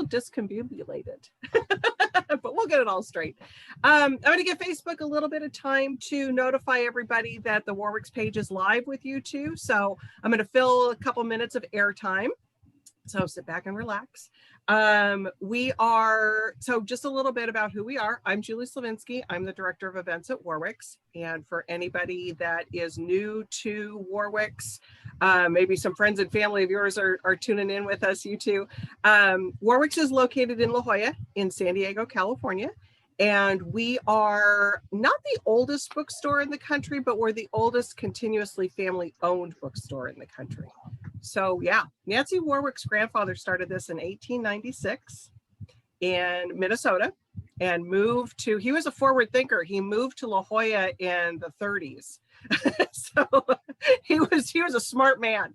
little discombobulated, but we'll get it all straight. I'm going to give Facebook a little bit of time to notify everybody that the Warwick's page is live with you too. So I'm going to fill a couple minutes of airtime. So sit back and relax. So just a little bit about who we are. I'm Julie Slavinsky. I'm the Director of Events at Warwick's. And for anybody that is new to Warwick's, maybe some friends and family of yours are tuning in with us, you too. Warwick's is located in La Jolla in San Diego, California. And we are not the oldest bookstore in the country, but we're the oldest continuously family-owned bookstore in the country. So yeah, Nancy Warwick's grandfather started this in 1896 in Minnesota and he was a forward thinker. He moved to La Jolla in the 30s. So he was a smart man.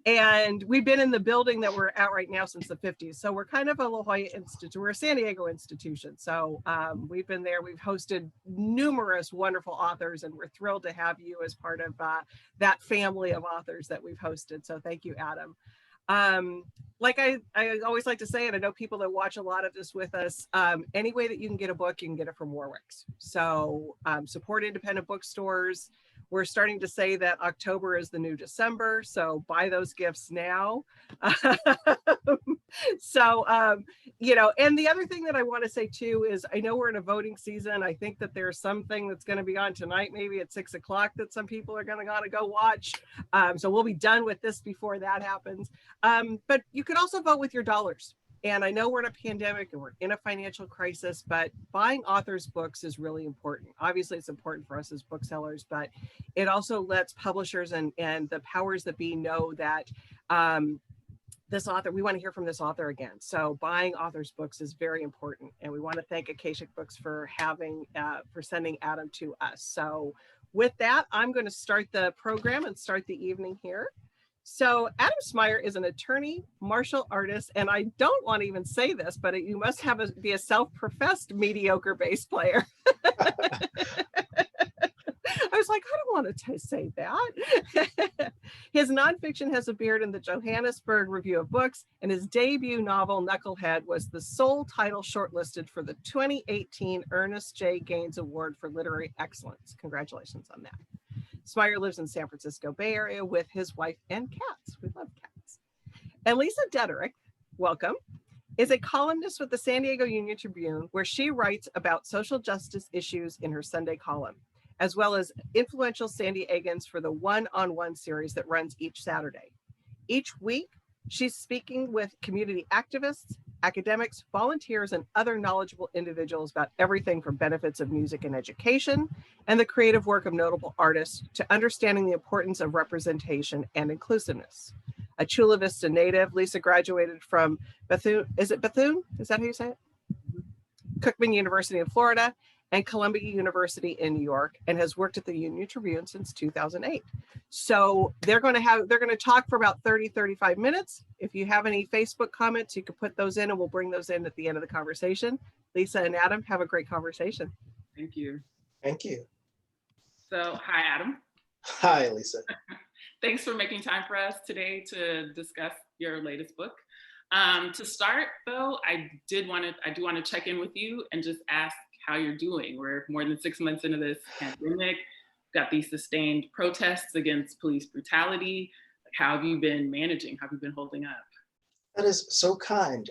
And we've been in the building that we're at right now since the 50s. So we're kind of a La Jolla institute. We're a San Diego institution. So we've been there. We've hosted numerous wonderful authors, and we're thrilled to have you as part of that family of authors that we've hosted. So thank you, Adam. Like I always like to say, and I know people that watch a lot of this with us, any way that you can get a book, you can get it from Warwick's. So support independent bookstores. We're starting to say that October is the new December, so buy those gifts now. You know, and the other thing that I want to say too is I know we're in a voting season. I think that there's something that's going to be on tonight, maybe at 6 o'clock, that some people are going to go watch. So we'll be done with this before that happens. But you could also vote with your dollars. And I know we're in a pandemic and we're in a financial crisis, but buying authors' books is really important. Obviously, it's important for us as booksellers, but it also lets publishers and the powers that be know that this author, we want to hear from this author again. So buying authors' books is very important. And we want to thank Akashic Books for sending Adam to us. So with that, I'm going to start the program and start the evening here. So Adam Smyer is an attorney, martial artist, and I don't want to even say this, but you must be a self-professed mediocre bass player. I was like, I don't want to say that. His nonfiction has appeared in the Johannesburg Review of Books, and his debut novel, Knucklehead, was the sole title shortlisted for the 2018 Ernest J. Gaines Award for Literary Excellence. Congratulations on that. Smyer lives in San Francisco Bay Area with his wife and cats. We love cats. And Lisa Deaderick, welcome, is a columnist with the San Diego Union Tribune, where she writes about social justice issues in her Sunday column, as well as influential San Diegans for the one-on-one series that runs each Saturday. Each week, she's speaking with community activists, academics, volunteers, and other knowledgeable individuals about everything from benefits of music and education and the creative work of notable artists to understanding the importance of representation and inclusiveness. A Chula Vista native, Lisa graduated from Bethune, is it Bethune? Is that how you say it? Cookman University in Florida and Columbia University in New York, and has worked at the Union Tribune since 2008. So they're going to talk for about 30-35 minutes. If you have any Facebook comments, you can put those in and we'll bring those in at the end of the conversation. Lisa and Adam, have a great conversation. Thank you. Thank you. So, hi, Adam. Hi, Lisa. Thanks for making time for us today to discuss your latest book. To start, though, I do want to check in with you and just ask how you're doing. We're more than 6 months into this pandemic. Got these sustained protests against police brutality. How have you been managing? How have you been holding up? That is so kind.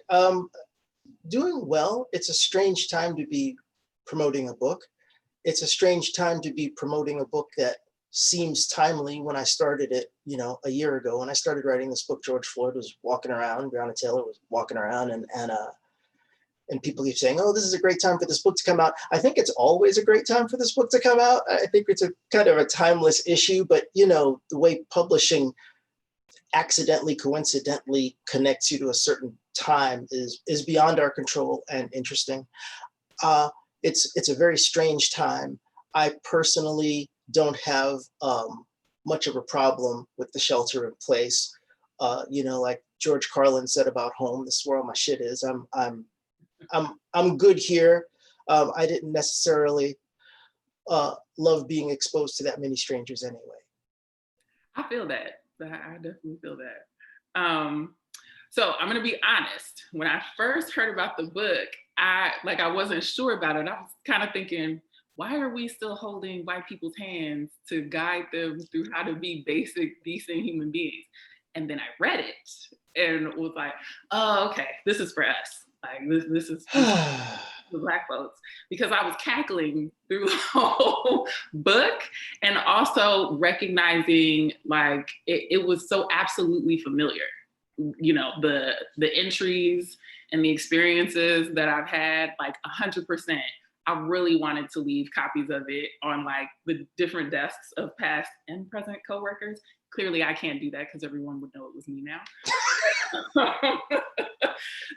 Doing well. It's a strange time to be promoting a book. It's a strange time to be promoting a book that seems timely when I started it, a year ago. When I started writing this book, George Floyd was walking around, Breonna Taylor was walking around, and people keep saying, oh, this is a great time for this book to come out. I think it's always a great time for this book to come out. I think it's a kind of a timeless issue, but the way publishing accidentally, coincidentally connects you to a certain time is beyond our control and interesting. It's a very strange time. I personally don't have much of a problem with the shelter in place. Like George Carlin said about home, this is where all my shit is. I'm good here. I didn't necessarily love being exposed to that many strangers anyway. I feel that. I definitely feel that. So I'm gonna be honest. When I first heard about the book, I wasn't sure about it. I was kind of thinking, why are we still holding white people's hands to guide them through how to be basic, decent human beings? And then I read it and was like, oh, okay, this is for us. Like this is the Black folks, because I was cackling through the whole book and also recognizing like it was so absolutely familiar. You know, the entries and the experiences that I've had, like 100%. I really wanted to leave copies of it on like the different desks of past and present coworkers. Clearly, I can't do that because everyone would know it was me now.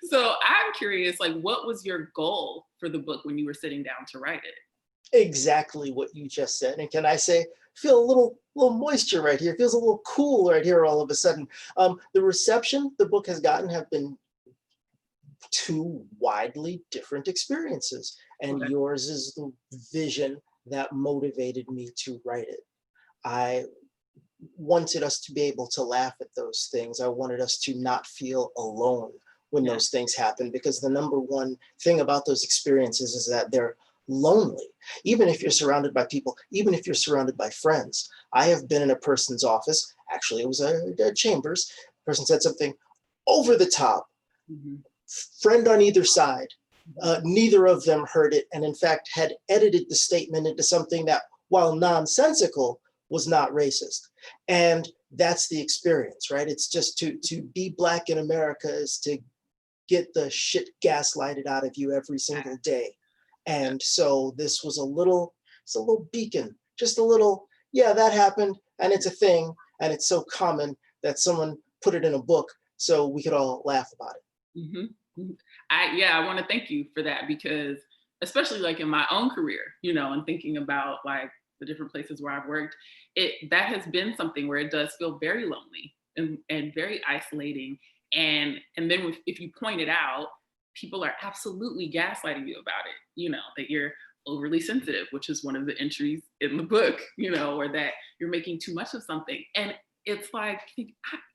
So I'm curious, like, what was your goal for the book when you were sitting down to write it? Exactly what you just said. And can I say, feel a little moisture right here. It feels a little cool right here all of a sudden. The reception the book has gotten have been two widely different experiences. And Okay. yours is the vision that motivated me to write it. I wanted us to be able to laugh at those things. I wanted us to not feel alone when Yeah. those things happen, because the number one thing about those experiences is that they're lonely. Even if you're surrounded by people, even if you're surrounded by friends. I have been in a person's office, actually it was a Chambers, person said something over the top, Mm-hmm. friend on either side. Neither of them heard it, and in fact had edited the statement into something that, while nonsensical, was not racist. And that's the experience, right? It's just to be Black in America is to get the shit gaslighted out of you every single day. And so this was it's a little beacon, just a little, yeah, that happened, and it's a thing, and it's so common that someone put it in a book so we could all laugh about it. Mm-hmm. I want to thank you for that, because especially like in my own career, you know, and thinking about like the different places where I've worked, that has been something where it does feel very lonely and very isolating. And then if you point it out, people are absolutely gaslighting you about it, you know, that you're overly sensitive, which is one of the entries in the book, you know, or that you're making too much of something. And it's like,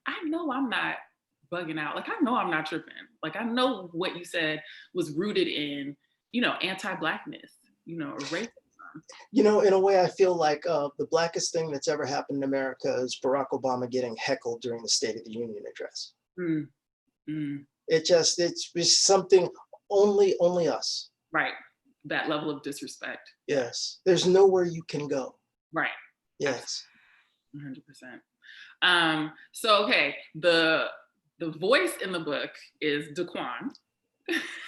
I know I'm not bugging out. Like, I know I'm not tripping. Like, I know what you said was rooted in, you know, anti-Blackness, you know, or racism. You know, in a way, I feel like the blackest thing that's ever happened in America is Barack Obama getting heckled during the State of the Union address. Mm, mm. It's something only us. Right. That level of disrespect. Yes. There's nowhere you can go. Right. Yes. 100%. So, okay, the voice in the book is Daquan.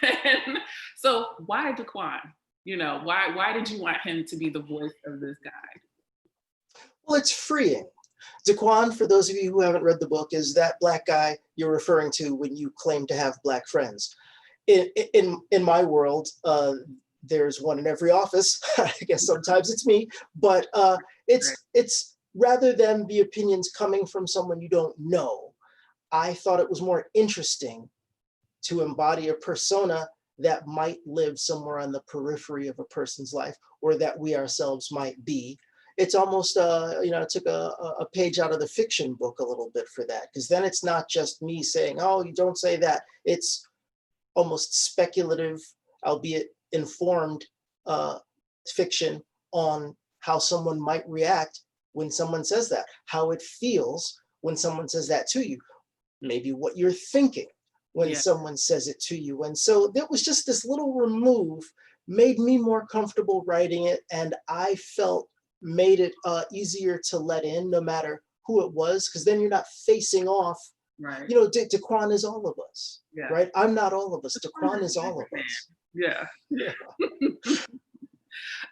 And so why Daquan? You know, why did you want him to be the voice of this guy? Well, it's freeing. Daquan, for those of you who haven't read the book, is that Black guy you're referring to when you claim to have Black friends. In my world, there's one in every office. I guess sometimes it's me, but it's rather than the opinions coming from someone you don't know, I thought it was more interesting to embody a persona that might live somewhere on the periphery of a person's life, or that we ourselves might be. It's almost, you know, I took a page out of the fiction book a little bit for that, because then it's not just me saying, oh, you don't say that. It's almost speculative, albeit informed fiction on how someone might react when someone says that, how it feels when someone says that to you, maybe what you're thinking when someone says it to you. And so there was just this little remove made me more comfortable writing it, and I felt made it easier to let in no matter who it was, because then you're not facing off. Right. You know, Daquan is all of us, Yeah. right? I'm not all of us. Daquan is all of us. Yeah. Yeah.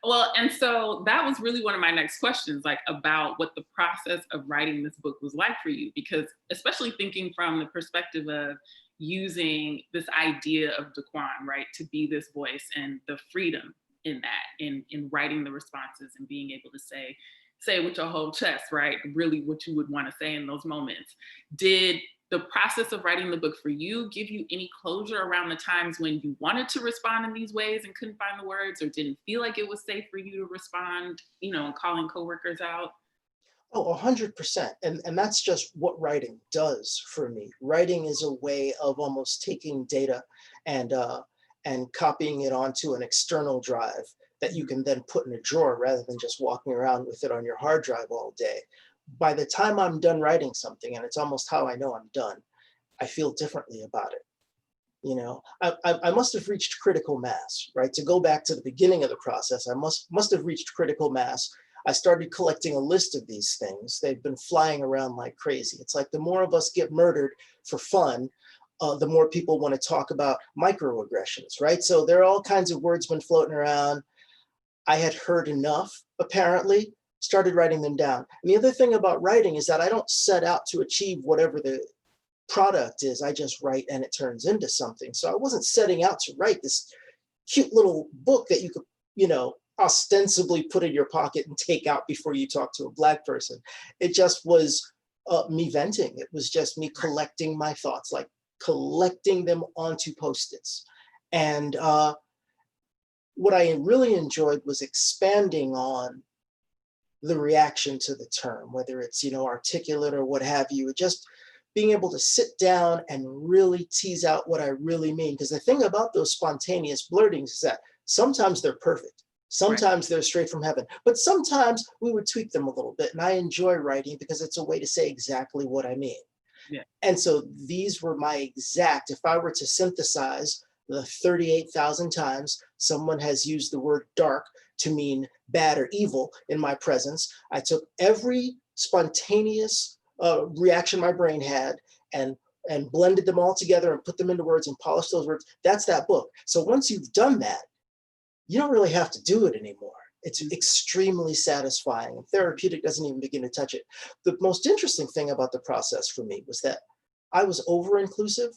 Well, and so that was really one of my next questions, like about what the process of writing this book was like for you, because especially thinking from the perspective of using this idea of Daquan, right, to be this voice and the freedom in that, in writing the responses and being able to say with your whole chest, right, really what you would want to say in those moments. Did the process of writing the book for you give you any closure around the times when you wanted to respond in these ways and couldn't find the words, or didn't feel like it was safe for you to respond, you know, and calling coworkers out? Oh, 100%. And that's just what writing does for me. Writing is a way of almost taking data and copying it onto an external drive that you Mhm. can then put in a drawer rather than just walking around with it on your hard drive all day. By the time I'm done writing something, and it's almost how I know I'm done, I feel differently about it. You know, I must have reached critical mass, right? To go back to the beginning of the process, I must have reached critical mass. I started collecting a list of these things. They've been flying around like crazy. It's like the more of us get murdered for fun, the more people want to talk about microaggressions, right? So there are all kinds of words been floating around. I had heard enough, apparently, started writing them down. And the other thing about writing is that I don't set out to achieve whatever the product is. I just write and it turns into something. So I wasn't setting out to write this cute little book that you could, ostensibly put in your pocket and take out before you talk to a Black person. It just was me venting. It was just me collecting my thoughts, like collecting them onto Post-its. And what I really enjoyed was expanding on the reaction to the term, whether it's, articulate or what have you, just being able to sit down and really tease out what I really mean. Because the thing about those spontaneous blurtings is that sometimes they're perfect. Right. Sometimes they're straight from heaven, but sometimes we would tweak them a little bit. And I enjoy writing because it's a way to say exactly what I mean. Yeah. And so these were my exact, if I were to synthesize the 38,000 times someone has used the word dark to mean bad or evil in my presence, I took every spontaneous reaction my brain had and blended them all together and put them into words and polished those words. That's that book. So once you've done that, you don't really have to do it anymore. It's extremely satisfying, and therapeutic doesn't even begin to touch it. The most interesting thing about the process for me was that I was over-inclusive.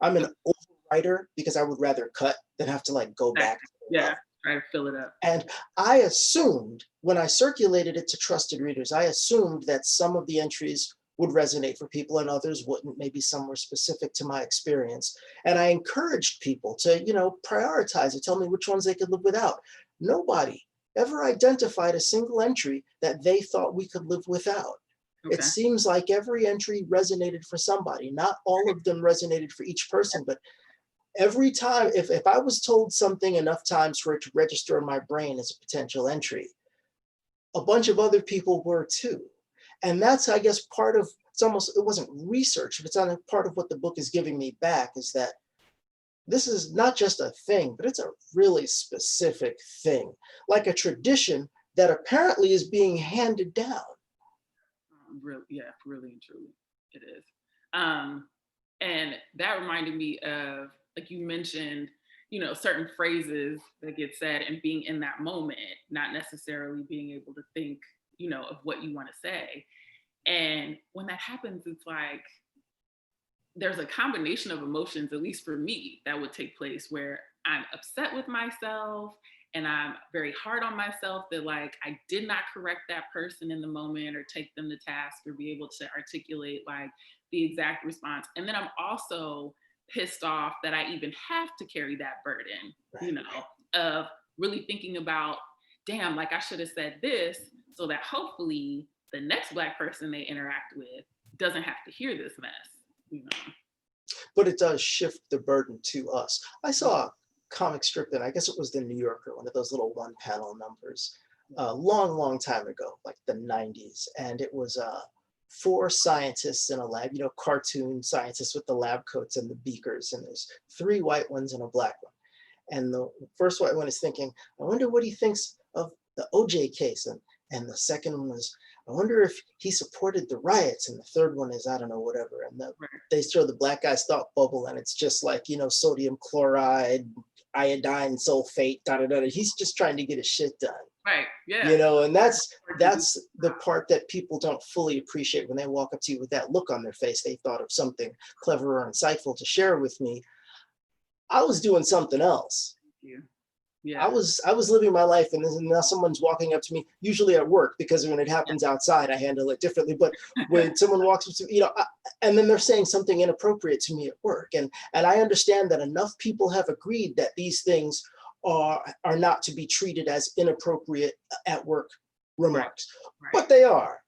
I'm an overwriter because I would rather cut than have to go back. Yeah, try to fill it up. And I assumed when I circulated it to trusted readers, I assumed that some of the entries would resonate for people and others wouldn't. Maybe some were specific to my experience. And I encouraged people to, prioritize it, tell me which ones they could live without. Nobody ever identified a single entry that they thought we could live without. Okay. It seems like every entry resonated for somebody. Not all of them resonated for each person, but every time, if I was told something enough times for it to register in my brain as a potential entry, a bunch of other people were too. And that's, I guess, part of, it wasn't research, but it's on a part of what the book is giving me back, is that this is not just a thing, but it's a really specific thing, like a tradition that apparently is being handed down. Really, yeah, really and truly, it is. And that reminded me of, like you mentioned, certain phrases that get said and being in that moment, not necessarily being able to think, of what you want to say. And when that happens, it's like there's a combination of emotions, at least for me, that would take place where I'm upset with myself and I'm very hard on myself that I did not correct that person in the moment or take them to task or be able to articulate the exact response. And then I'm also pissed off that I even have to carry that burden, of really thinking about, damn, I should have said this so that hopefully the next Black person they interact with doesn't have to hear this mess, But it does shift the burden to us. I saw a comic strip, and I guess it was the New Yorker, one of those little one-panel numbers, a long time ago, like the 90s. And it was 4 scientists in a lab, cartoon scientists with the lab coats and the beakers. And there's 3 white ones and a black one. And the first white one is thinking, I wonder what he thinks of the OJ case. And the second one was, I wonder if he supported the riots. And the third one is, I don't know, whatever. And they show the black guy's thought bubble, and it's just sodium chloride, iodine, sulfate, He's just trying to get his shit done. Right. Yeah. And that's the part that people don't fully appreciate when they walk up to you with that look on their face. They thought of something clever or insightful to share with me. I was doing something else. Yeah. I was living my life, and now someone's walking up to me, usually at work, because when it happens outside, I handle it differently. But when someone walks up to me, and then they're saying something inappropriate to me at work, and I understand that enough people have agreed that these things are not to be treated as inappropriate at work remarks, Right. but they are.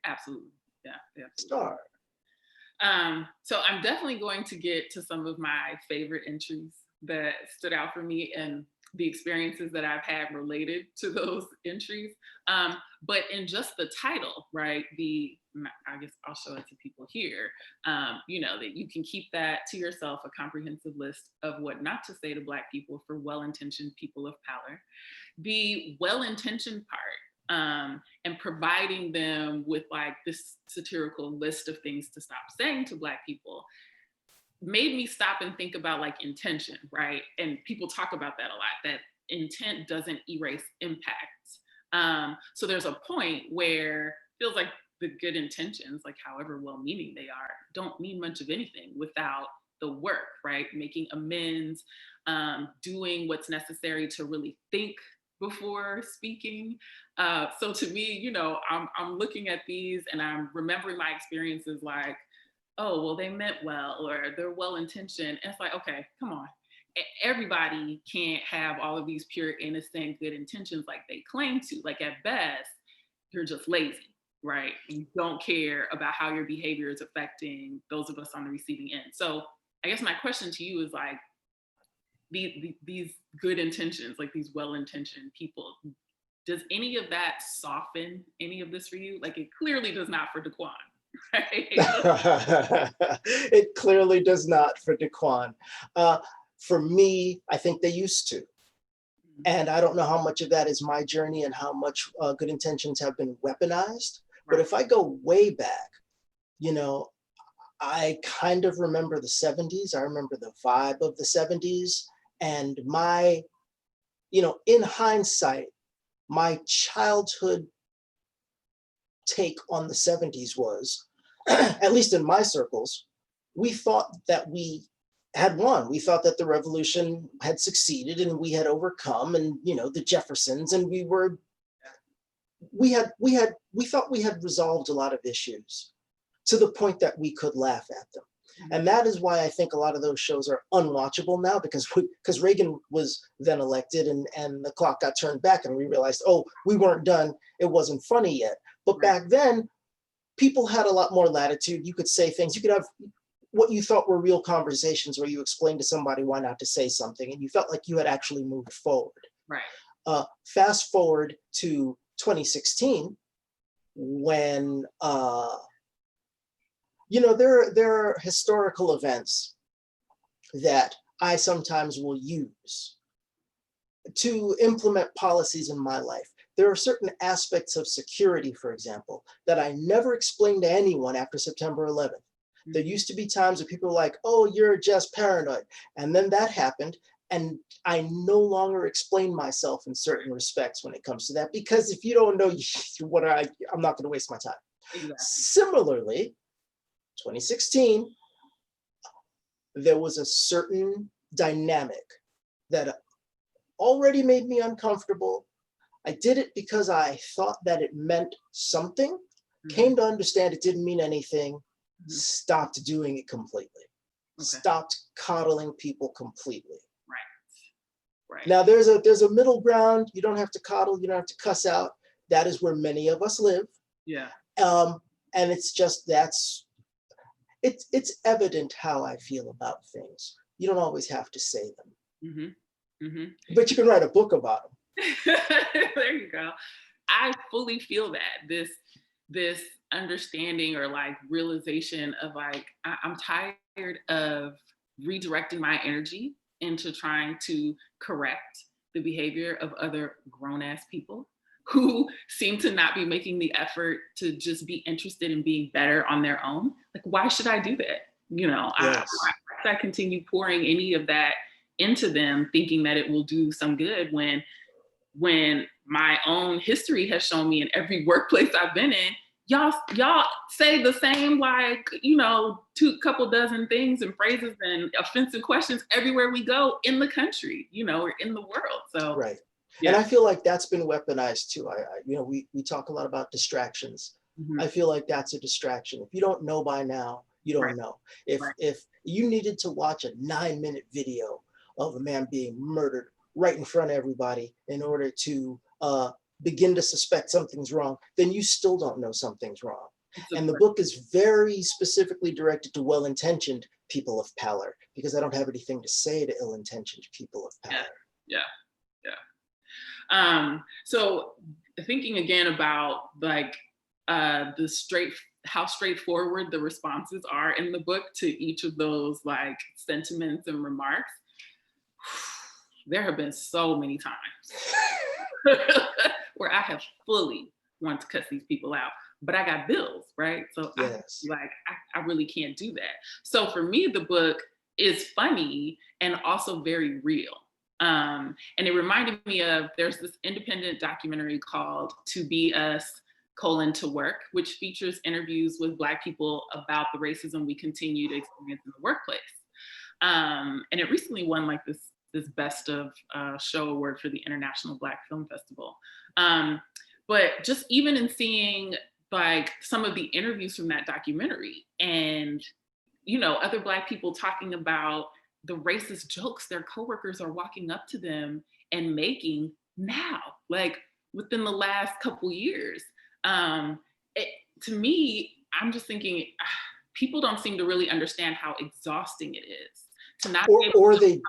Absolutely. Yeah. Star. So I'm definitely going to get to some of my favorite entries that stood out for me and the experiences that I've had related to those entries. But in just the title, right? I guess I'll show it to people here. That you can keep that to yourself, a comprehensive list of what not to say to Black people for well-intentioned people of power. The well-intentioned part, and providing them with like this satirical list of things to stop saying to Black people made me stop and think about like intention, right? And people talk about that a lot, that intent doesn't erase impact. So there's a point where it feels like the good intentions, like however well-meaning they are, don't mean much of anything without the work, right? Making amends, doing what's necessary to really think before speaking. So to me, I'm looking at these and I'm remembering my experiences like, oh, well, they meant well, or they're well-intentioned. And it's like, okay, come on. Everybody can't have all of these pure, innocent, good intentions like they claim to. Like at best, you're just lazy, right? You don't care about how your behavior is affecting those of us on the receiving end. So I guess my question to you is like, these good intentions, like these well-intentioned people, does any of that soften any of this for you? Like it clearly does not for Daquan. Right? It clearly does not for Daquan. For me, I think they used to. And I don't know how much of that is my journey and how much good intentions have been weaponized. But if I go way back, I kind of remember the 70s. I remember the vibe of the 70s. And in hindsight, my childhood take on the 70s was, at least in my circles, we thought that we had won. We thought that the revolution had succeeded and we had overcome, and the Jeffersons, and we thought we had resolved a lot of issues to the point that we could laugh at them. And that is why I think a lot of those shows are unwatchable now, because Reagan was then elected and the clock got turned back and we realized, oh, we weren't done. It wasn't funny yet. But back then, people had a lot more latitude. You could say things. You could have what you thought were real conversations where you explained to somebody why not to say something, and you felt like you had actually moved forward. Right. Fast forward to 2016, when there are historical events that I sometimes will use to implement policies in my life. There are certain aspects of security, for example, that I never explained to anyone after September 11th. There used to be times where people were like, oh, you're just paranoid. And then that happened. And I no longer explain myself in certain respects when it comes to that, because if you don't know I'm not going to waste my time. Exactly. Similarly, 2016, there was a certain dynamic that already made me uncomfortable. I did it because I thought that it meant something, came to understand it didn't mean anything, stopped doing it completely, stopped coddling people completely. Right. Now there's a middle ground. You don't have to coddle, you don't have to cuss out. That is where many of us live. Yeah. And it's just, it's evident how I feel about things. You don't always have to say them. But you can write a book about them. There you go. I fully feel that this understanding or like realization of like, I'm tired of redirecting my energy into trying to correct the behavior of other grown-ass people who seem to not be making the effort to just be interested in being better on their own. Like, why should I do that? Yes. I continue pouring any of that into them, thinking that it will do some good when my own history has shown me in every workplace I've been in, y'all say the same, like, couple dozen things and phrases and offensive questions everywhere we go in the country, or in the world. So right. Yeah. And I feel like that's been weaponized too. We talk a lot about distractions. I feel like that's a distraction. If you don't know by now, you don't know. If you needed to watch a 9-minute video of a man being murdered right in front of everybody in order to begin to suspect something's wrong, then you still don't know something's wrong. It's a And the great- book is very specifically directed to well-intentioned people of power, because I don't have anything to say to ill-intentioned people of power. Yeah. So thinking again about like how straightforward the responses are in the book to each of those like sentiments and remarks, there have been so many times where I have fully wanted to cuss these people out, but I got bills, right? So Yes. I really can't do that. So for me, the book is funny and also very real. And it reminded me of, there's this independent documentary called To Be Us, to Work, which features interviews with Black people about the racism we continue to experience in the workplace. And it recently won like this Best of Show award for the International Black Film Festival. But just even in seeing like some of the interviews from that documentary and, you know, other Black people talking about the racist jokes their coworkers are walking up to them and making now, like within the last couple years. To me, I'm just thinking, people don't seem to really understand how exhausting it is to not be able to,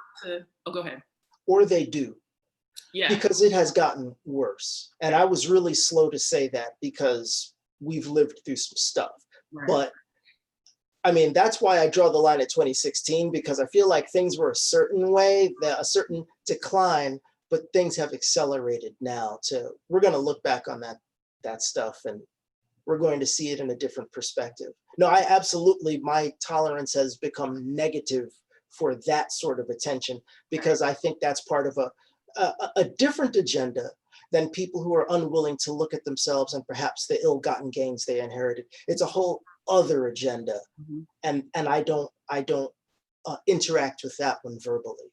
oh, go ahead. Or they do. Yeah. Because it has gotten worse. And I was really slow to say that because we've lived through some stuff. Right. But I mean, that's why I draw the line at 2016, because I feel like things were a certain way, a certain decline, but things have accelerated now we're going to look back on that stuff and we're going to see it in a different perspective. No, my tolerance has become negative for that sort of attention, because I think that's part of a different agenda than people who are unwilling to look at themselves and perhaps the ill-gotten gains they inherited. It's a whole other agenda. Mm-hmm. And I don't interact with that one verbally.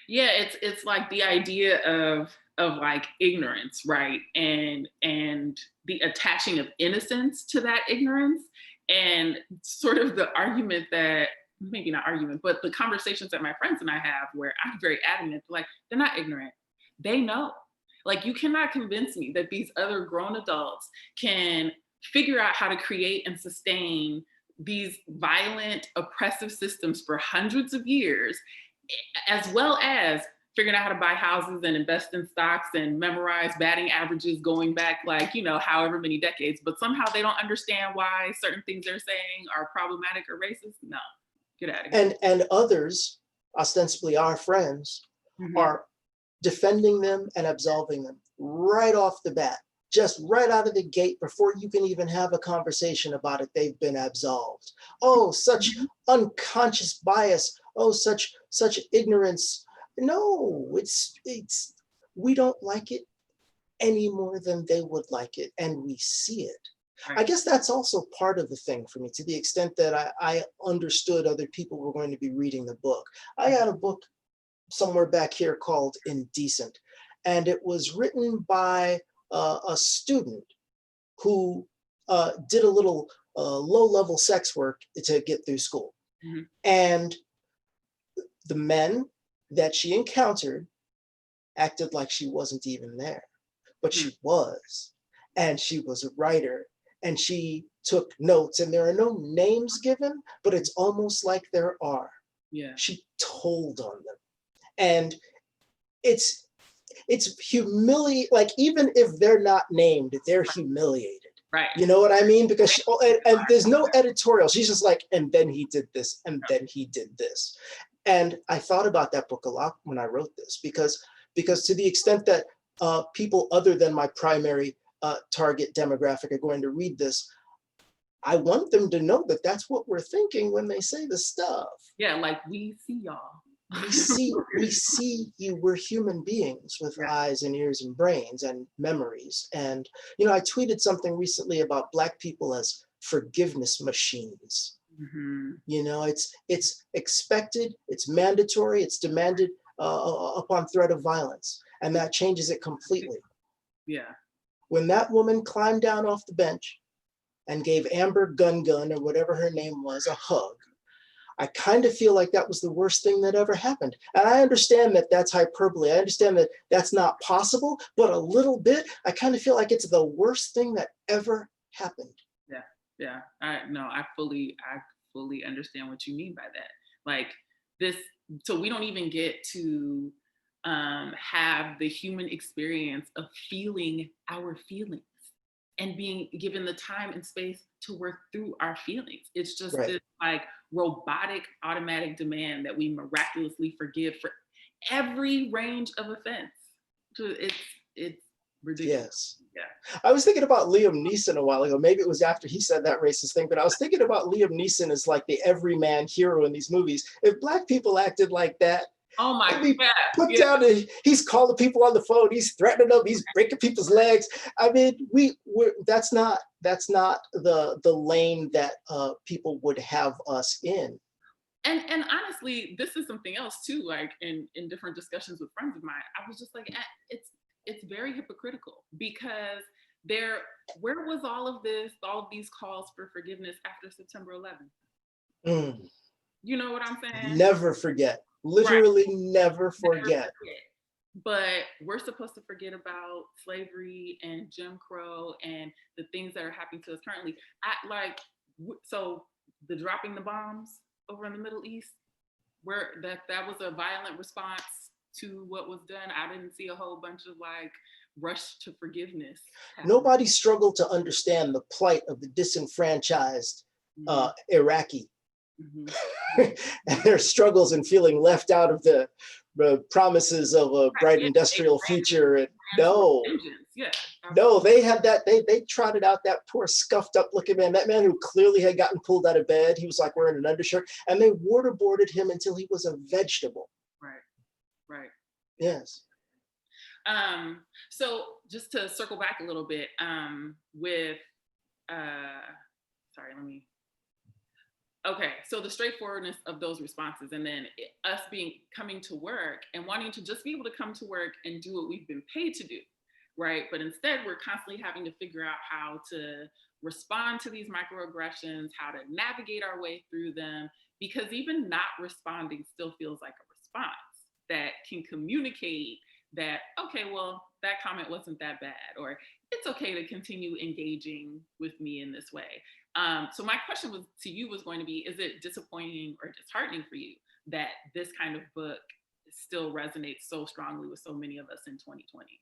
Yeah, it's like the idea of like ignorance, right? And the attaching of innocence to that ignorance, and sort of the argument that, maybe not argument, but the conversations that my friends and I have where I'm very adamant, like, they're not ignorant. They know. Like, you cannot convince me that these other grown adults can figure out how to create and sustain these violent, oppressive systems for hundreds of years, as well as figuring out how to buy houses and invest in stocks and memorize batting averages going back, like, you know, however many decades, but somehow they don't understand why certain things they're saying are problematic or racist. No, get out of here. And others, ostensibly our friends, are defending them and absolving them right off the bat. Just right out of the gate, before you can even have a conversation about it, they've been absolved. Oh, such unconscious bias. Oh, such ignorance. No, it's we don't like it any more than they would like it, and we see it. Right. I guess that's also part of the thing for me, to the extent that I understood other people were going to be reading the book. I had a book somewhere back here called Indecent, and it was written by a student who did a little low-level sex work to get through school. Mm-hmm. And the men that she encountered acted like she wasn't even there, but she was. And she was a writer, and she took notes, and there are no names given, but it's almost like there are. Yeah. She told on them. And it's humiliating. Like, even if they're not named, they're humiliated. Right. You know what I mean? Because and there's no editorial. She's just like, and then he did this, and then he did this. And I thought about that book a lot when I wrote this, because to the extent that people other than my primary target demographic are going to read this, I want them to know that that's what we're thinking when they say the stuff. Yeah, like, we see y'all. We see you. We're human beings with eyes and ears and brains and memories. And, you know, I tweeted something recently about Black people as forgiveness machines. Mm-hmm. You know, it's expected, it's mandatory, it's demanded upon threat of violence. And that changes it completely. Yeah. When that woman climbed down off the bench and gave Amber Gun or whatever her name was a hug, I kind of feel like that was the worst thing that ever happened. And I understand that that's hyperbole. I understand that that's not possible, but a little bit, I kind of feel like it's the worst thing that ever happened. Yeah. I fully understand what you mean by that. Like this, so we don't even get to have the human experience of feeling our feelings and being given the time and space to work through our feelings. It's just Right. this like robotic, automatic demand that we miraculously forgive for every range of offense. So it's ridiculous. Yes. Yeah. I was thinking about Liam Neeson a while ago. Maybe it was after he said that racist thing, but I was thinking about Liam Neeson as like the everyman hero in these movies. If Black people acted like that, Oh my I mean, God. put Yeah. down, he's calling people on the phone, he's threatening them, he's breaking people's legs. I mean, that's not the lane that people would have us in. And honestly, this is something else too. Like in different discussions with friends of mine, I was just like, it's very hypocritical because where was all of these calls for forgiveness after September 11th? Mm. You know what I'm saying? Never forget. Right. Literally never Never forget. But we're supposed to forget about slavery and Jim Crow and the things that are happening to us currently. So the dropping the bombs over in the Middle East, where that was a violent response to what was done. I didn't see a whole bunch of like rush to forgiveness happening. Nobody struggled to understand the plight of the disenfranchised Iraqi and their struggles and feeling left out of the promises of a bright industrial future. And no, they had that. They trotted out that poor scuffed up looking man, that man who clearly had gotten pulled out of bed. He was like wearing an undershirt, and they waterboarded him until he was a vegetable. Right. Yes. So just to circle back a little bit with so the straightforwardness of those responses, and then us coming to work and wanting to just be able to come to work and do what we've been paid to do, right? But instead we're constantly having to figure out how to respond to these microaggressions, how to navigate our way through them, because even not responding still feels like a response that can communicate that, okay, well, that comment wasn't that bad, or it's okay to continue engaging with me in this way. So my question to you was going to be, is it disappointing or disheartening for you that this kind of book still resonates so strongly with so many of us in 2020?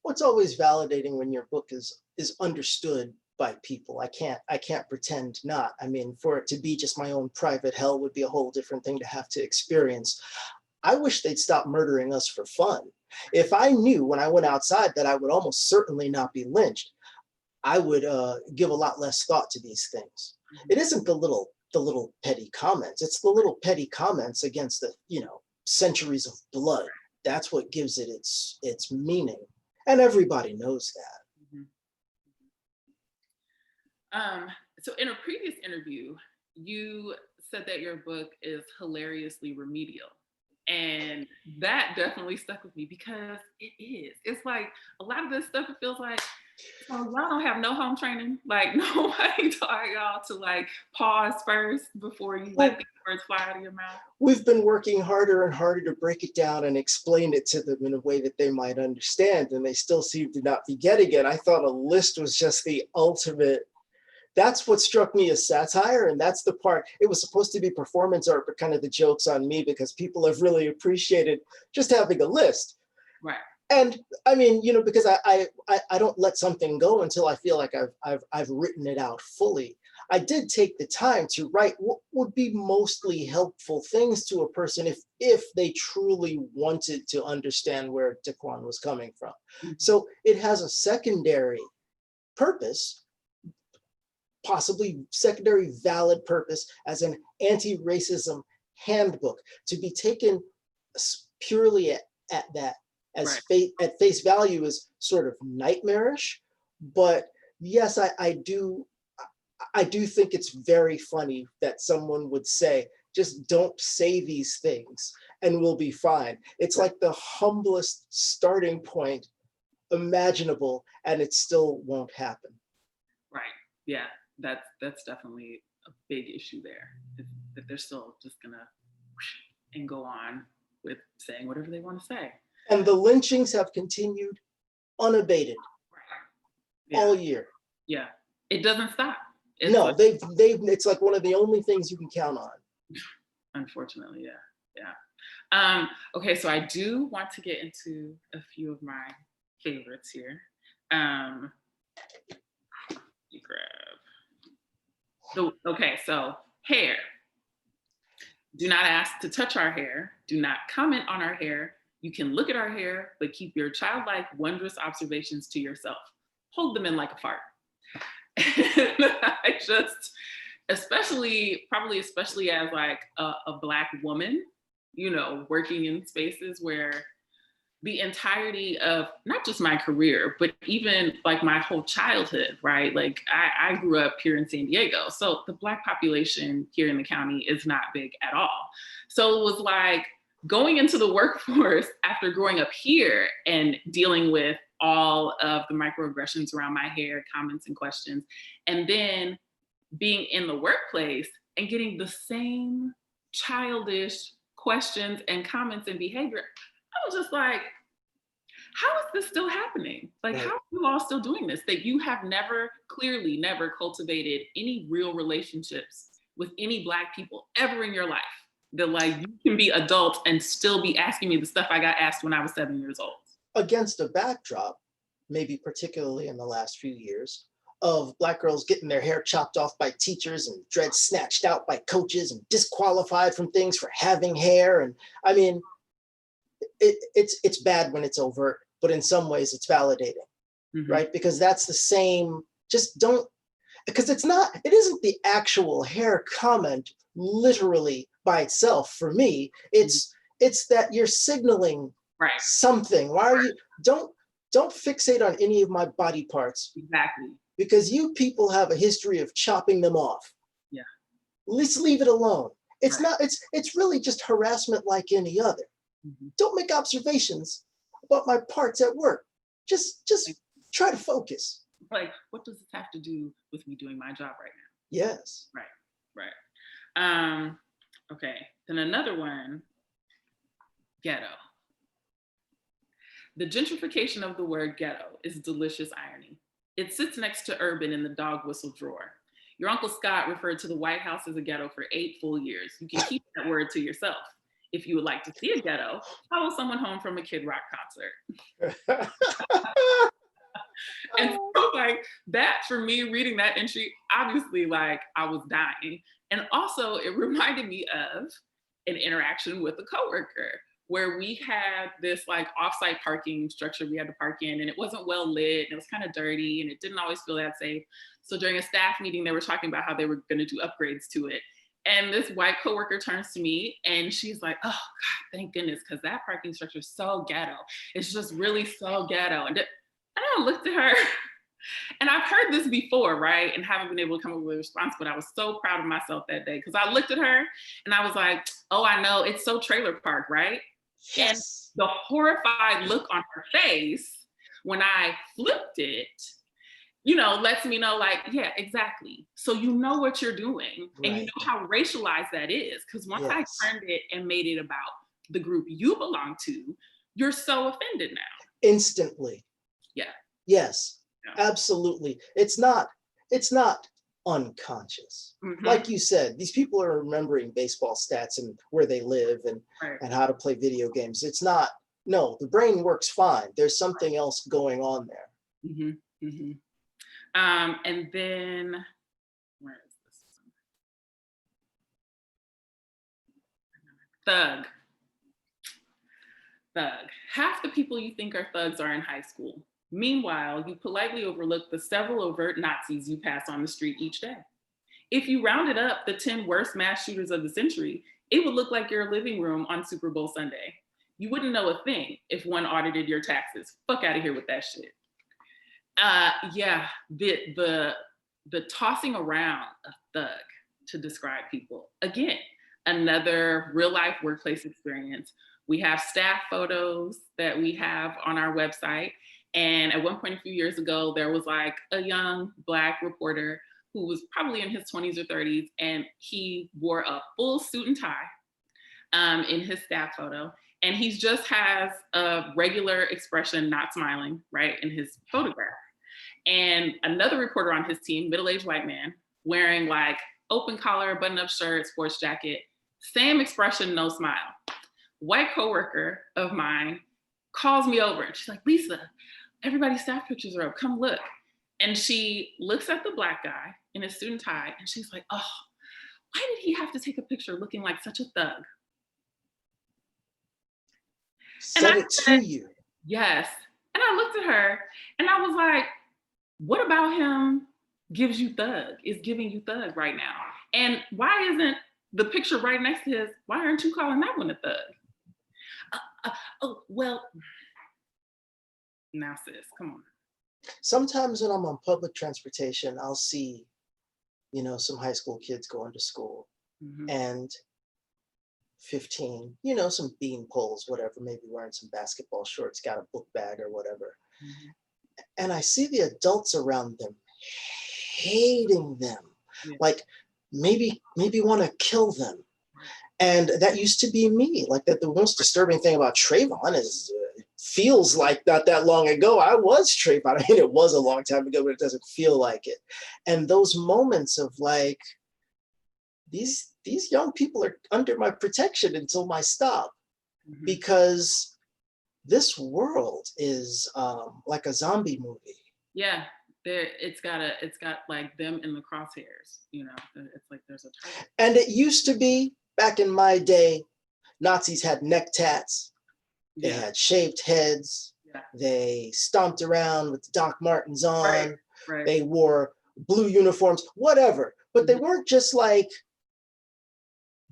Well, it's always validating when your book is understood by people. I can't pretend not. I mean, for it to be just my own private hell would be a whole different thing to have to experience. I wish they'd stop murdering us for fun. If I knew when I went outside that I would almost certainly not be lynched, I would give a lot less thought to these things. It isn't the little petty comments. It's the little petty comments against the centuries of blood. That's what gives it its meaning, and everybody knows that. So in a previous interview, you said that your book is hilariously remedial. And that definitely stuck with me because it is. It's like a lot of this stuff, it feels like, y'all don't have no home training. Like nobody taught y'all to like pause first before you let these words fly out of your mouth. We've been working harder and harder to break it down and explain it to them in a way that they might understand, and they still seem to not be getting it. I thought a list was just the ultimate. That's what struck me as satire, and that's the part. It was supposed to be performance art, but kind of the joke's on me because people have really appreciated just having a list. Right. And I mean, because I don't let something go until I feel like I've written it out fully. I did take the time to write what would be mostly helpful things to a person if they truly wanted to understand where Daquan was coming from. Mm-hmm. So it has a secondary purpose, possibly secondary valid purpose, as an anti-racism handbook to be taken purely at that as at face value is sort of nightmarish. But yes, I do think it's very funny that someone would say, just don't say these things and we'll be fine. It's like the humblest starting point imaginable, and it still won't happen. Right. Yeah. That's definitely a big issue there. that they're still just gonna and go on with saying whatever they want to say. And the lynchings have continued unabated Yeah. all year. Yeah, it doesn't stop. It's No, like, they've it's like one of the only things you can count on. unfortunately, yeah. Okay, so I do want to get into a few of my favorites here. Let me grab. Okay, so hair. Do not ask to touch our hair. Do not comment on our hair. You can look at our hair, but keep your childlike, wondrous observations to yourself. Hold them in like a fart. I just, especially as like a Black woman, you know, working in spaces where the entirety of not just my career, but even like my whole childhood, right? Like I grew up here in San Diego. So the Black population here in the county is not big at all. So it was like going into the workforce after growing up here and dealing with all of the microaggressions around my hair, comments and questions, and then being in the workplace and getting the same childish questions and comments and behavior. I was just like, how is this still happening? Like, Right. how are you all still doing this? That you have clearly never cultivated any real relationships with any Black people ever in your life. That like you can be adult and still be asking me the stuff I got asked when I was 7 years old. Against a backdrop, maybe particularly in the last few years, of Black girls getting their hair chopped off by teachers and dreads snatched out by coaches and disqualified from things for having hair. And I mean, it's bad when it's overt, but in some ways it's validating, right? Because that's the same, just don't, because it isn't the actual hair comment literally by itself for me. It's that you're signaling something. Why are you, don't fixate on any of my body parts. Exactly. Because you people have a history of chopping them off. Yeah. Let's leave it alone. It's not, it's really just harassment like any other. Don't make observations about my parts at work. Just try to focus. Like, what does this have to do with me doing my job right now? Yes. Right. Okay, then another one, ghetto. The gentrification of the word ghetto is delicious irony. It sits next to urban in the dog whistle drawer. Your Uncle Scott referred to the White House as a ghetto for 8 full years. You can keep that word to yourself. If you would like to see a ghetto, follow someone home from a Kid Rock concert. And so like that, for me, reading that entry, obviously like I was dying. And also it reminded me of an interaction with a coworker where we had this like offsite parking structure we had to park in, and it wasn't well lit, and it was kind of dirty, and it didn't always feel that safe. So during a staff meeting, they were talking about how they were going to do upgrades to it. And this white coworker turns to me and she's like, oh God, thank goodness, because that parking structure is so ghetto. It's just really so ghetto. And I looked at her and I've heard this before, right? And haven't been able to come up with a response, but I was so proud of myself that day because I looked at her and I was like, oh, I know, it's so trailer park, right? Yes. And the horrified look on her face when I flipped it, you know, lets me know like, yeah, exactly. So you know what you're doing and you know how racialized that is. Because once I turned it and made it about the group you belong to, you're so offended now. Instantly. Yeah. Yes, absolutely. It's not unconscious. Like you said, these people are remembering baseball stats and where they live and how to play video games. It's not, no, the brain works fine. There's something else going on there. And then, where is this one? Thug. Half the people you think are thugs are in high school. Meanwhile, you politely overlook the several overt Nazis you pass on the street each day. If you rounded up the 10 worst mass shooters of the century, it would look like your living room on Super Bowl Sunday. You wouldn't know a thing if one audited your taxes. Fuck out of here with that shit. The tossing around of thug to describe people. Again, another real life workplace experience. We have staff photos that we have on our website. And at one point a few years ago, there was like a young Black reporter who was probably in his 20s or 30s, and he wore a full suit and tie in his staff photo. And he just has a regular expression, not smiling, right, in his photograph. And another reporter on his team, middle-aged white man, wearing like open collar, button-up shirt, sports jacket, same expression, no smile. White coworker of mine calls me over and she's like, Lisa, everybody's staff pictures are up, come look. And she looks at the Black guy in his suit and tie and she's like, oh, why did he have to take a picture looking like such a thug? Said it to you. Yes. And I looked at her and I was like, what about him gives you thug, is giving you thug right now? And why isn't the picture right next to his, why aren't you calling that one a thug? Oh, well, now sis, come on. Sometimes when I'm on public transportation, I'll see, some high school kids going to school and 15, some bean poles, whatever, maybe wearing some basketball shorts, got a book bag or whatever. And I see the adults around them hating them, like maybe want to kill them. And that used to be me. Like that, the most disturbing thing about Trayvon is it feels like not that long ago I was Trayvon. I mean, it was a long time ago, but it doesn't feel like it. And those moments of like, these young people are under my protection until my stop, because this world is like a zombie movie. Yeah, it's got like them in the crosshairs. It's like there's a target. And it used to be back in my day, Nazis had neck tats. They had shaved heads. Yeah. They stomped around with the Doc Martens on. Right. They wore blue uniforms, whatever. But they weren't just like,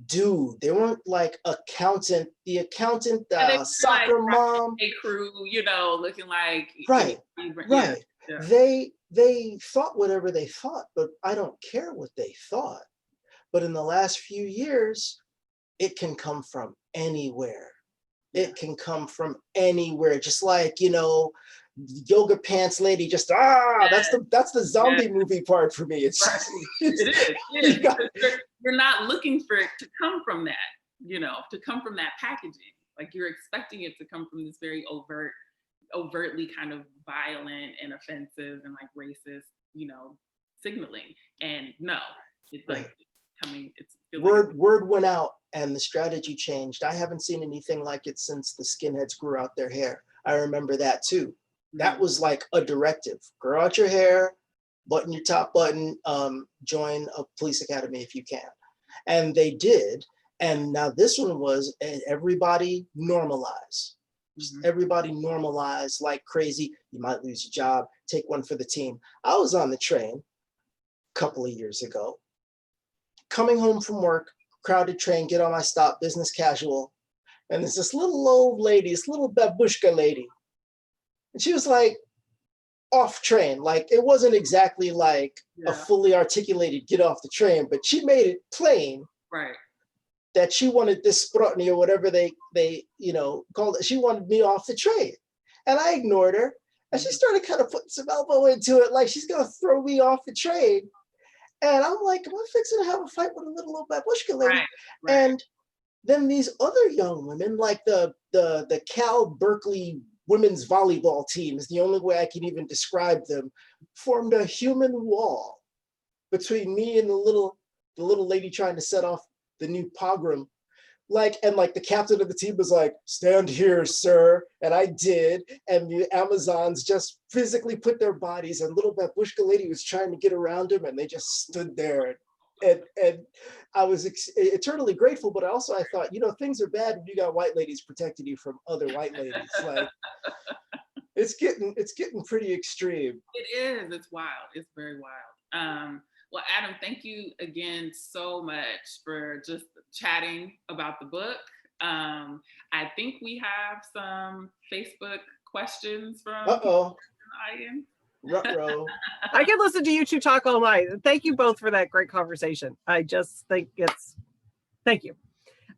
dude, they weren't like the accountant, soccer like, mom. A crew, looking like. Right. Yeah. They thought whatever they thought, but I don't care what they thought. But in the last few years, it can come from anywhere. It can come from anywhere. Just like, yoga pants lady, just, that's the zombie movie part for me. It's right. It is. You're not looking for it to come from that, to come from that packaging. Like you're expecting it to come from this very overtly kind of violent and offensive and like racist, signaling. And no, it's like coming, word went out and the strategy changed. I haven't seen anything like it since the skinheads grew out their hair. I remember that too. That was like a directive. Grow out your hair, button your top button, join a police academy if you can. And they did. And now this one was everybody normalize. Everybody normalize like crazy. You might lose your job, take one for the team. I was on the train a couple of years ago, coming home from work, crowded train, get on my stop, business casual. And there's this little old lady, this little babushka lady. And she was like off train. Like it wasn't exactly like a fully articulated get off the train, but she made it plain. Right. That she wanted this sprotny or whatever they called it. She wanted me off the train. And I ignored her. And she started kind of putting some elbow into it, like she's gonna throw me off the train. And I'm like, am I fixing to have a fight with a little old babushka lady? Right. And then these other young women, like the Cal Berkeley women's volleyball team is the only way I can even describe them, formed a human wall between me and the little lady trying to set off the new pogrom. And the captain of the team was like, stand here, sir. And I did. And the Amazons just physically put their bodies, and little babushka lady was trying to get around him, and they just stood there. And I was eternally grateful, but also I thought, things are bad when you got white ladies protecting you from other white ladies. Like it's getting pretty extreme. It is. It's wild. It's very wild. Well, Adam, thank you again so much for just chatting about the book. I think we have some Facebook questions from the audience. Ruh-roh. I can listen to you two talk all night. Thank you both for that great conversation. I just think thank you.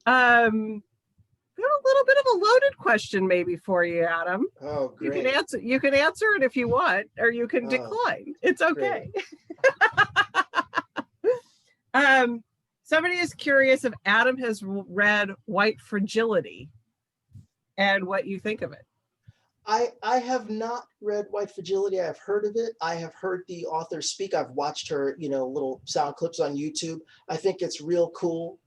Got a little bit of a loaded question maybe for you, Adam. Oh, great. You can answer it if you want, or you can decline. It's okay. Somebody is curious if Adam has read White Fragility and what you think of it. I have not read White Fragility. I've heard of it. I have heard the author speak. I've watched her, little sound clips on YouTube. I think it's real cool.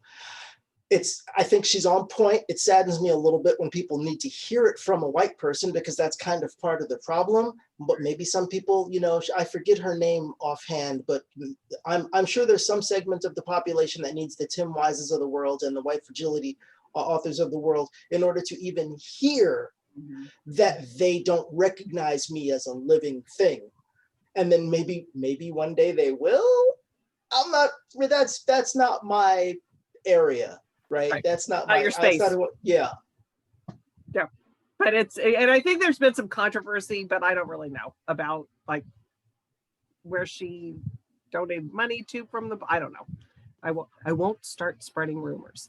I think she's on point. It saddens me a little bit when people need to hear it from a white person, because that's kind of part of the problem. But maybe some people, I forget her name offhand, but I'm sure there's some segment of the population that needs the Tim Wises of the world and the White Fragility authors of the world in order to even hear that they don't recognize me as a living thing. And then maybe one day they will. I'm not, that's not my area. Right. That's not your space. Yeah. But and I think there's been some controversy, but I don't really know about like where she donated money to from the, I don't know. I won't start spreading rumors.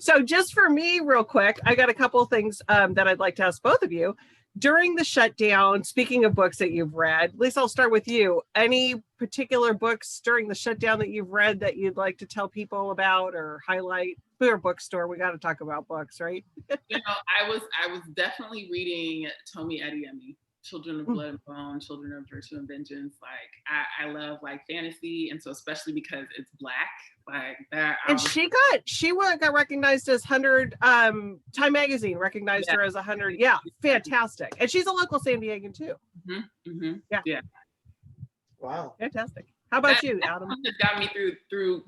So just for me real quick, I got a couple of things that I'd like to ask both of you. During the shutdown, speaking of books that you've read, Lisa, I'll start with you. Any particular books during the shutdown that you've read that you'd like to tell people about or highlight? We're a bookstore. We got to talk about books, right? I was definitely reading Tomi Adeyemi, Children of Blood and Bone, Children of Virtue and Vengeance. Like I love like fantasy, and so especially because it's Black, like that. And she got recognized as 100. Time Magazine recognized her as 100. Yeah, fantastic. And she's a local San Diegan too. Yeah. Wow, fantastic. How about you, Adam? That got me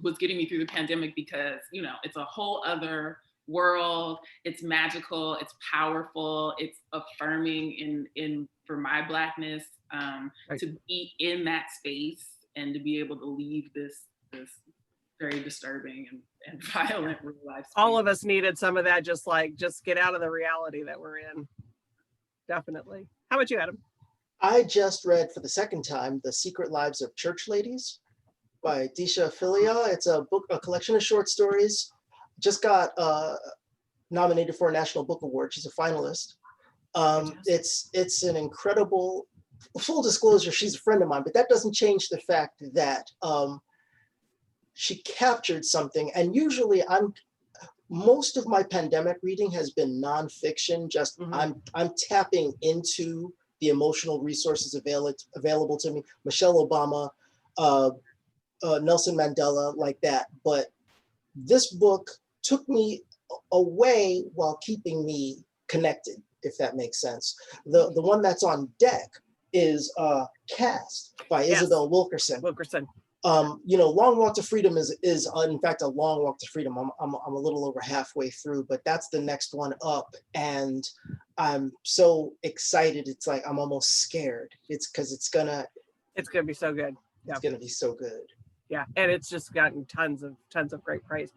was getting me through the pandemic, because it's a whole other world. It's magical. It's powerful. It's affirming in for my Blackness, to be in that space and to be able to leave this very disturbing and violent real life space. All of us needed some of that. Just get out of the reality that we're in. Definitely. How about you, Adam? I just read for the second time The Secret Lives of Church Ladies by Disha Philia. It's a collection of short stories. Just got nominated for a National Book Award. She's a finalist. It's an incredible, full disclosure, she's a friend of mine, but that doesn't change the fact that she captured something. And usually most of my pandemic reading has been nonfiction. Just I'm tapping into the emotional resources available to me. Michelle Obama, Nelson Mandela, like that. But this book took me away while keeping me connected, if that makes sense. The one that's on deck is Cast by Isabel Wilkerson. Long Walk to Freedom is in fact a long walk to freedom. I'm a little over halfway through, but that's the next one up, and I'm so excited. It's like I'm almost scared. It's because it's gonna be so good. Yeah, it's gonna be so good. Yeah, and it's just gotten tons of great praise.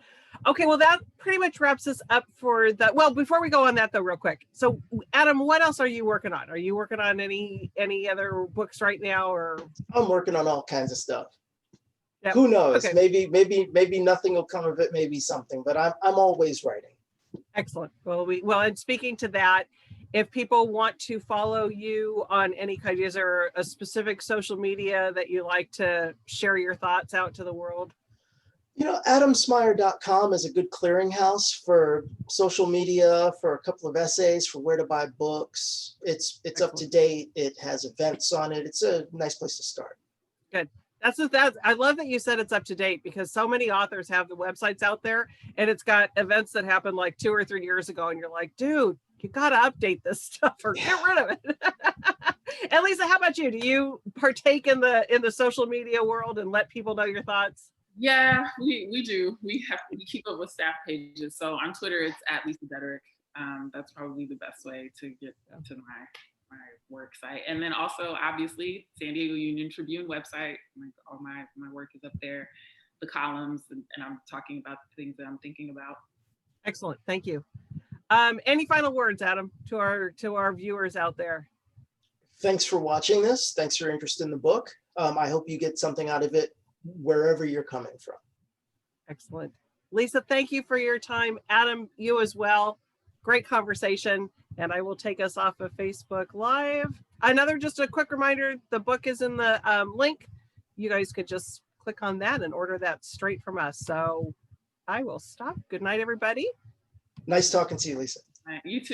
Okay, well, that pretty much wraps us up for that. Well, before we go on that though, real quick. So, Adam, what else are you working on? Are you working on any other books right now, or? I'm working on all kinds of stuff. Yep. Who knows? Okay. Maybe nothing will come of it. Maybe something. But I'm always writing. Excellent. Well, and speaking to that, if people want to follow you on any kind, is there a specific social media that you like to share your thoughts out to the world? AdamSmyer.com is a good clearinghouse for social media, for a couple of essays, for where to buy books. It's up to date. It has events on it. It's a nice place to start. Good. I love that you said it's up to date, because so many authors have the websites out there and it's got events that happened like 2 or 3 years ago. And you're like, dude, you got to update this stuff or get rid of it. And Lisa, how about you? Do you partake in the social media world and let people know your thoughts? Yeah, we do. We keep up with staff pages. So on Twitter, it's at Lisa Deaderick. That's probably the best way to get to my work site. And then also, obviously, San Diego Union Tribune website. Like all my work is up there, the columns, and I'm talking about the things that I'm thinking about. Excellent. Thank you. Any final words, Adam, to our viewers out there? Thanks for watching this. Thanks for your interest in the book. I hope you get something out of it wherever you're coming from. Excellent. Lisa, thank you for your time. Adam, you as well. Great conversation. And I will take us off of Facebook Live. Just a quick reminder, the book is in the link. You guys could just click on that and order that straight from us. So I will stop. Good night, everybody. Nice talking to you, Lisa. You too.